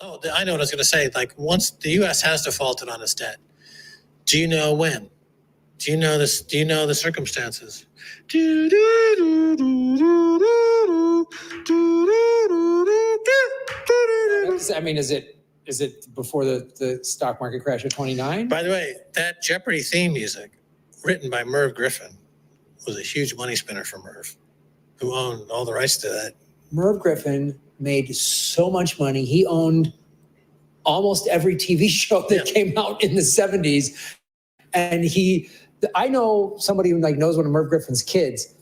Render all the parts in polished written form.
Oh, I know what I was going to say. Like once the U.S. has defaulted on its debt, do you know when? Do you know this? Do you know the circumstances? I mean, is it before the stock market crash of 29? By the way, that Jeopardy theme music, written by Merv Griffin, was a huge money spinner for Merv, who owned all the rights to that. Merv Griffin made so much money. He owned almost every TV show that came out in the 70s. And I know somebody who knows one of Merv Griffin's kids.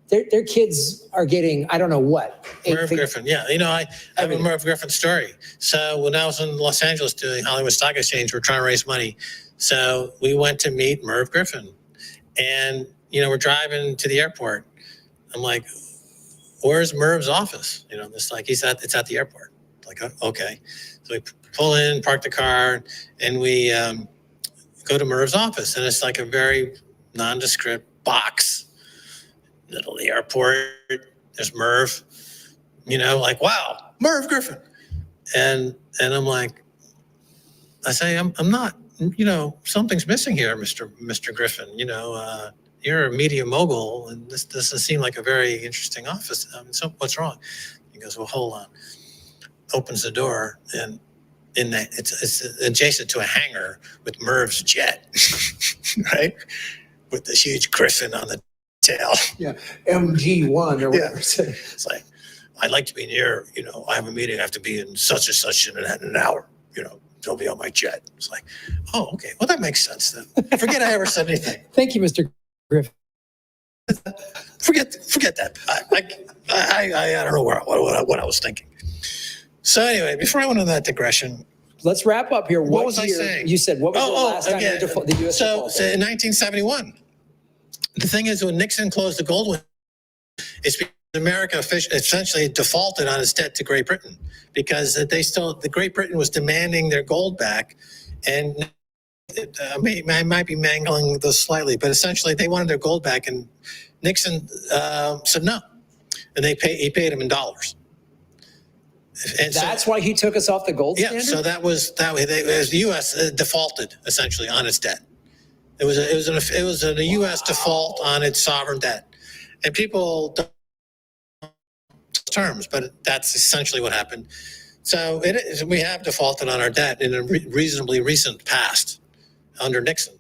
Their kids are getting, I don't know what. Merv Griffin, yeah. I have a Merv Griffin story. So when I was in Los Angeles doing Hollywood Stock Exchange, we're trying to raise money. So we went to meet Merv Griffin. And, we're driving to the airport. I'm like, where's Merv's office? It's like, it's at the airport. Like, okay. So we pull in, park the car, and we go to Merv's office. And it's like a very nondescript box. Middle of the airport, there's Merv, like, wow, Merv Griffin. And I'm like, I say, I'm not, something's missing here, Mr. Griffin. You're a media mogul, and this doesn't seem like a very interesting office. So what's wrong? He goes, well, hold on. Opens the door, and it's adjacent to a hangar with Merv's jet, right? With this huge Griffin on the tail. Yeah, MG1 or whatever. It's like, I'd like to be near, I have a meeting, I have to be in such and such in an hour, they'll be on my jet. It's like, oh, okay, well, that makes sense then. Forget I ever said anything. Thank you, Mr. Griffin. Forget that. I don't know what I was thinking. So anyway, before I went on that digression, let's wrap up here. What was I saying? You said, what was the last time the U.S. So in 1971, the thing is, when Nixon closed the gold window, it's because America essentially defaulted on its debt to Great Britain because the Great Britain was demanding their gold back, and I might be mangling this slightly, but essentially they wanted their gold back, and Nixon said no, and he paid them in dollars. And that's why he took us off the gold standard? Yeah, so that was the U.S. defaulted essentially on its debt. It was a U.S. default on its sovereign debt, and people don't terms, but that's essentially what happened. So we have defaulted on our debt in a reasonably recent past under Nixon.